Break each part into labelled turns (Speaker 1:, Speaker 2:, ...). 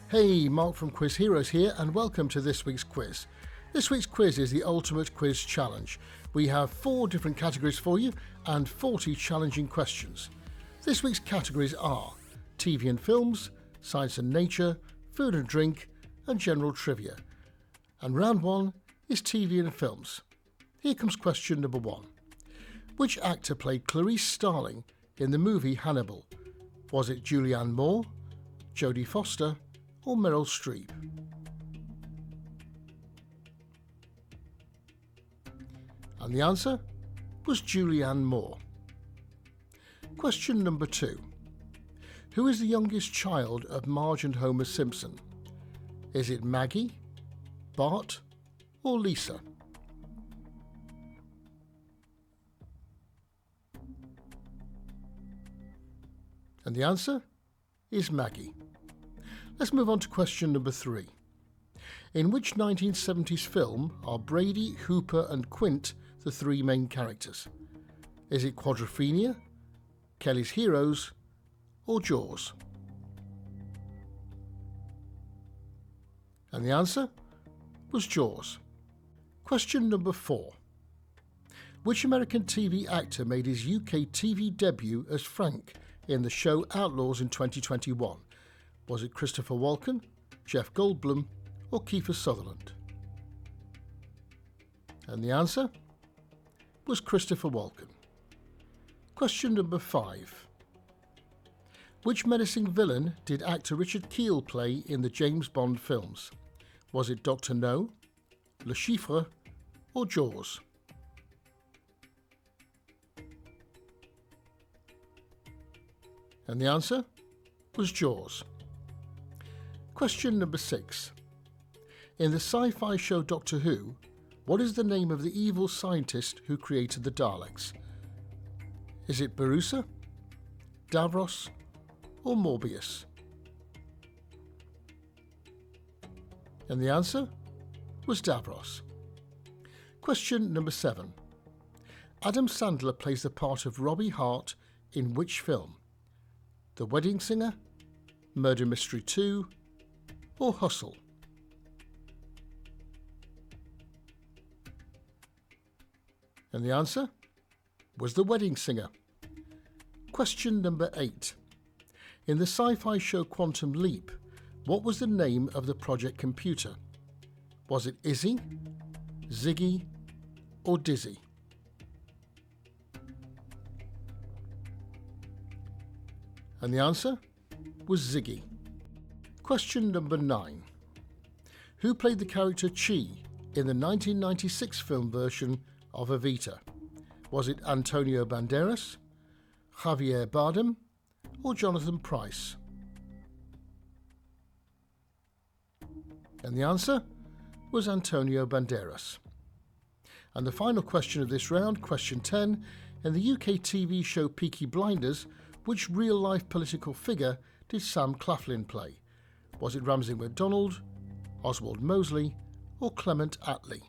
Speaker 1: Hey, Mark from Quiz Heroes here, and welcome to this week's quiz. This week's quiz is the Ultimate Quiz Challenge. We have 4 different categories for you and 40 challenging questions. This week's categories are TV and films, science and nature, food and drink, and general trivia. And round 1 is TV and films. Here comes question number 1. Which actor played Clarice Starling in the movie Hannibal? Was it Julianne Moore, Jodie Foster, or Meryl Streep? And the answer was Julianne Moore. Question number 2. Who is the youngest child of Marge and Homer Simpson? Is it Maggie, Bart, or Lisa? And the answer is Maggie. Let's move on to question number 3. In which 1970s film are Brady, Hooper and Quint the 3 main characters? Is it Quadrophenia, Kelly's Heroes, or Jaws? And the answer was Jaws. Question number 4. Which American TV actor made his UK TV debut as Frank in the show Outlaws in 2021? Was it Christopher Walken, Jeff Goldblum, or Kiefer Sutherland? And the answer was Christopher Walken. Question number 5. Which menacing villain did actor Richard Kiel play in the James Bond films? Was it Dr. No, Le Chiffre, or Jaws? And the answer was Jaws. Question number 6. In the sci-fi show Doctor Who, what is the name of the evil scientist who created the Daleks? Is it Barusa, Davros, or Morbius? And the answer was Davros. Question number 7. Adam Sandler plays the part of Robbie Hart in which film? The Wedding Singer, Murder Mystery 2, or Hustle? And the answer was The Wedding Singer. Question number 8. In the sci-fi show Quantum Leap, what was the name of the project computer? Was it Izzy, Ziggy, or Dizzy? And the answer was Ziggy. Question number 9. Who played the character Chi in the 1996 film version of Evita? Was it Antonio Banderas, Javier Bardem, or Jonathan Pryce? And the answer was Antonio Banderas. And the final question of this round, question 10, in the UK TV show Peaky Blinders, which real-life political figure did Sam Claflin play? Was it Ramsay MacDonald, Oswald Mosley, or Clement Attlee?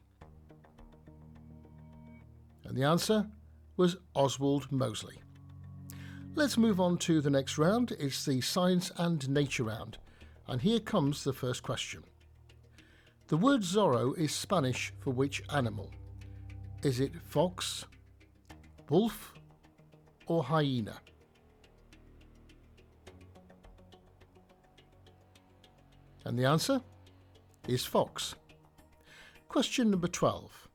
Speaker 1: And the answer was Oswald Mosley. Let's move on to the next round. It's the science and nature round. And here comes the first question. The word Zorro is Spanish for which animal? Is it fox, wolf, or hyena? And the answer is fox. Question number 12.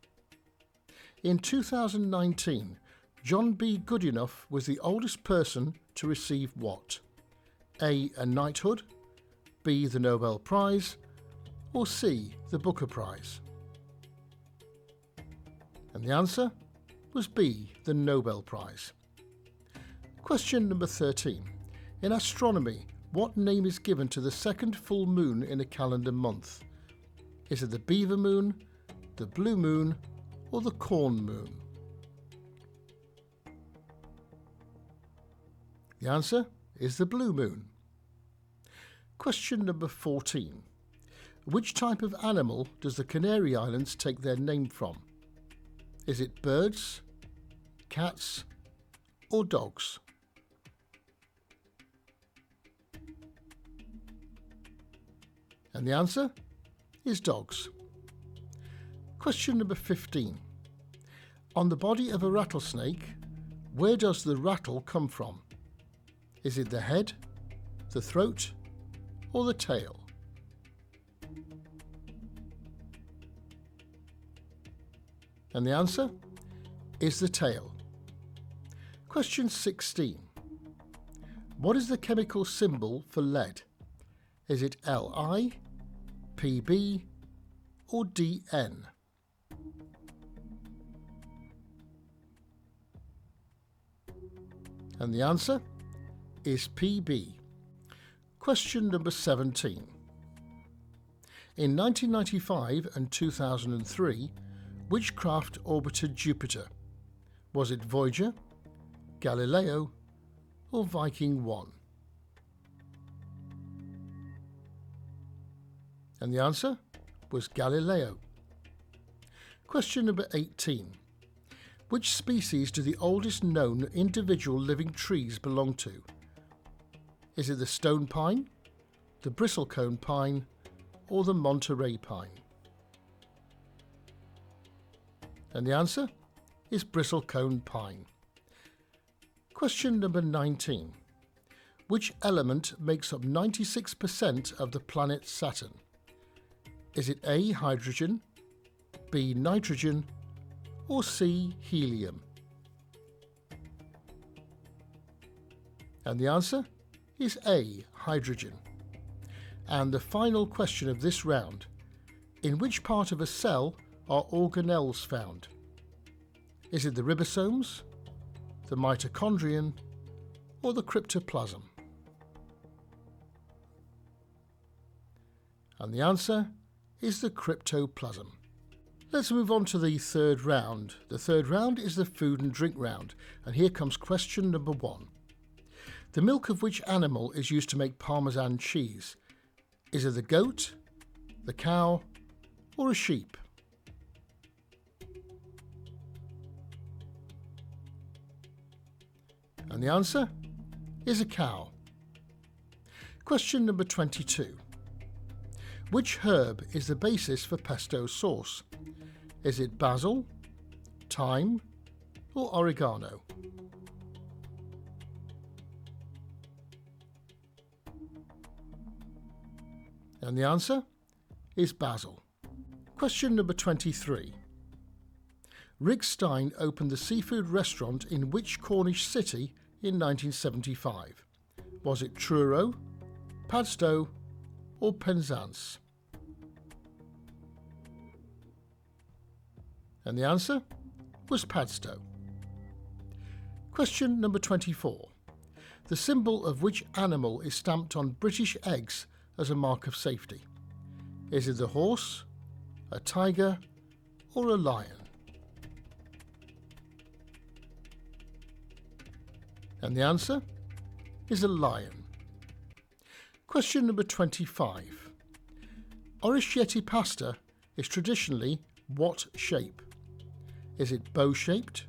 Speaker 1: In 2019, John B. Goodenough was the oldest person to receive what? A knighthood, B, the Nobel Prize, or C, the Booker Prize? And the answer was B, the Nobel Prize. Question number 13. In astronomy, what name is given to the second full moon in a calendar month? Is it the beaver moon, the blue moon, or the corn moon? The answer is the blue moon. Question number 14. Which type of animal does the Canary Islands take their name from? Is it birds, cats, or dogs? And the answer is dogs. Question number 15. On the body of a rattlesnake, where does the rattle come from? Is it the head, the throat, or the tail? And the answer is the tail. Question 16. What is the chemical symbol for lead? Is it Li, Pb, or Dn? And the answer is Pb. Question number 17. In 1995 and 2003, which craft orbited Jupiter? Was it Voyager, Galileo, or Viking 1? And the answer was Galileo. Question number 18. Which species do the oldest known individual living trees belong to? Is it the stone pine, the bristlecone pine, or the Monterey pine? And the answer is bristlecone pine. Question number 19. Which element makes up 96% of the planet Saturn? Is it A, hydrogen, B, nitrogen, or C, helium? And the answer is A, hydrogen. And the final question of this round. In which part of a cell are organelles found? Is it the ribosomes, the mitochondrion, or the cryptoplasm? And the answer is the cryptoplasm. Let's move on to the third round. The third round is the food and drink round, and here comes question number 1. The milk of which animal is used to make Parmesan cheese? Is it the goat, the cow, or a sheep? And the answer is a cow. Question number 22. Which herb is the basis for pesto sauce? Is it basil, thyme, or oregano? And the answer is basil. Question number 23. Rick Stein opened the seafood restaurant in which Cornish city in 1975? Was it Truro, Padstow, or Penzance? And the answer was Padstow. Question number 24. The symbol of which animal is stamped on British eggs as a mark of safety? Is it the horse, a tiger, or a lion? And the answer is a lion. Question number 25. Orischieti pasta is traditionally what shape? Is it bow-shaped,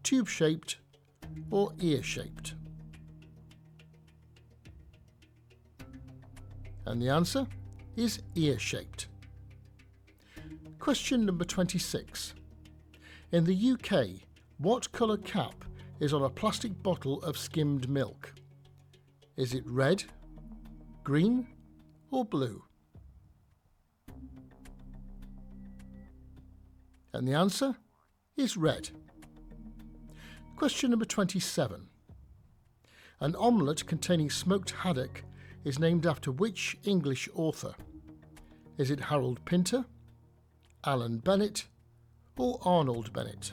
Speaker 1: tube-shaped, or ear-shaped? And the answer is ear-shaped. Question number 26. In the UK, what colour cap is on a plastic bottle of skimmed milk? Is it red, green, or blue? And the answer is red. Question number 27. An omelette containing smoked haddock is named after which English author? Is it Harold Pinter, Alan Bennett, or Arnold Bennett?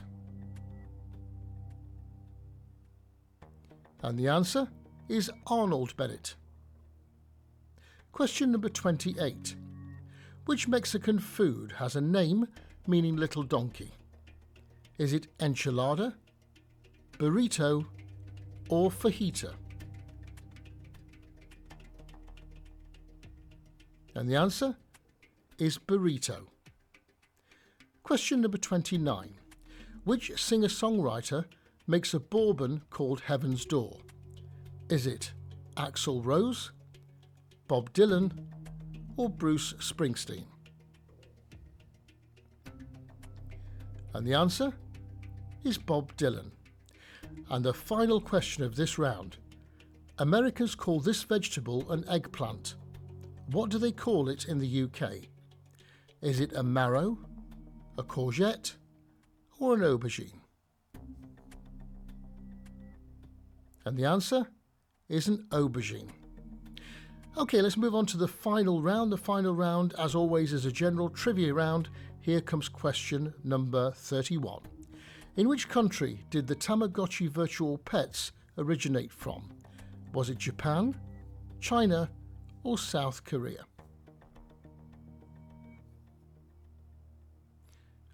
Speaker 1: And the answer is Arnold Bennett. Question number 28. Which Mexican food has a name meaning little donkey? Is it enchilada, burrito, or fajita? And the answer is burrito. Question number 29. Which singer-songwriter makes a bourbon called Heaven's Door? Is it Axl Rose, Bob Dylan, or Bruce Springsteen? And the answer is Bob Dylan. And the final question of this round. Americans call this vegetable an eggplant. What do they call it in the UK? Is it a marrow, a courgette, or an aubergine? And the answer is an aubergine. Okay, let's move on to the final round. The final round, as always, is a general trivia round. Here comes question number 31. In which country did the Tamagotchi virtual pets originate from? Was it Japan, China, or South Korea?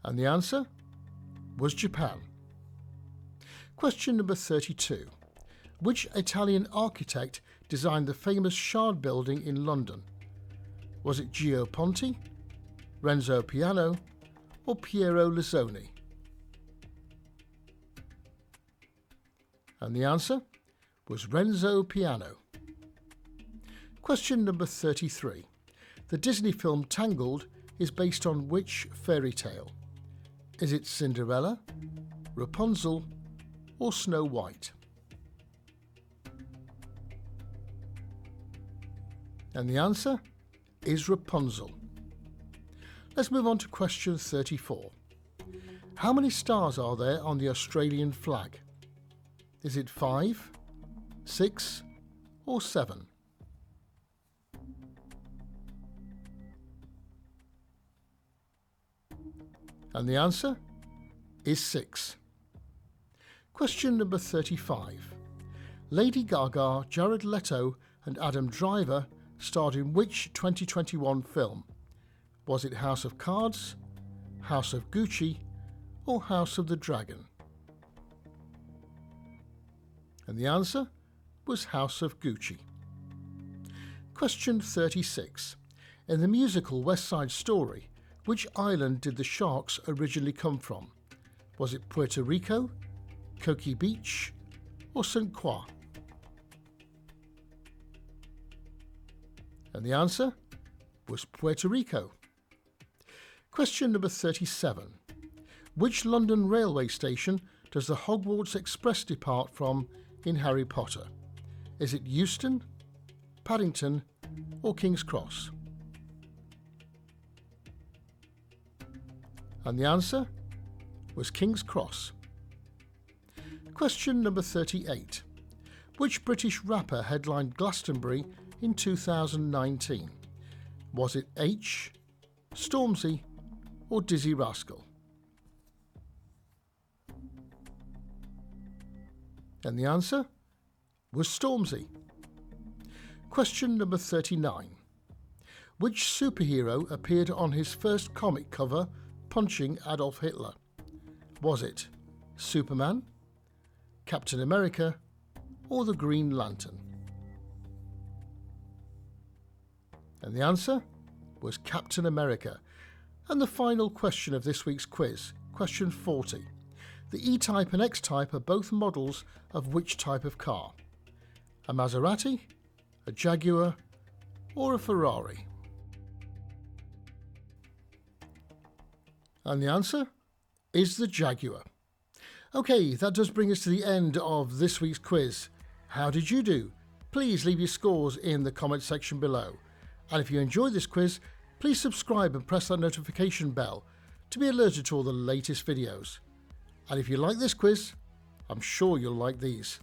Speaker 1: And the answer was Japan. Question number 32. Which Italian architect designed the famous Shard building in London? Was it Gio Ponti, Renzo Piano, or Piero Lazzoni? And the answer was Renzo Piano. Question number 33. The Disney film Tangled is based on which fairy tale? Is it Cinderella, Rapunzel, or Snow White? And the answer is Rapunzel. Let's move on to question 34. How many stars are there on the Australian flag? Is it 5, 6, or 7? And the answer is 6. Question number 35. Lady Gaga, Jared Leto, and Adam Driver starred in which 2021 film? Was it House of Cards, House of Gucci, or House of the Dragon? And the answer was House of Gucci. Question 36. In the musical West Side Story, which island did the sharks originally come from? Was it Puerto Rico, Coqui Beach, or St. Croix? And the answer was Puerto Rico. Question number 37. Which London railway station does the Hogwarts Express depart from in Harry Potter? Is it Euston, Paddington, or King's Cross? And the answer was King's Cross. Question number 38. Which British rapper headlined Glastonbury in 2019? Was it H, Stormzy, or Dizzy Rascal? And the answer was Stormzy. Question number 39. Which superhero appeared on his first comic cover punching Adolf Hitler? Was it Superman, Captain America, or the Green Lantern? And the answer was Captain America. And the final question of this week's quiz, question 40. The E-Type and X-Type are both models of which type of car? A Maserati, a Jaguar, or a Ferrari? And the answer is the Jaguar. Okay, that does bring us to the end of this week's quiz. How did you do? Please leave your scores in the comment section below. And if you enjoyed this quiz, please subscribe and press that notification bell to be alerted to all the latest videos. And if you like this quiz, I'm sure you'll like these.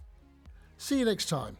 Speaker 1: See you next time.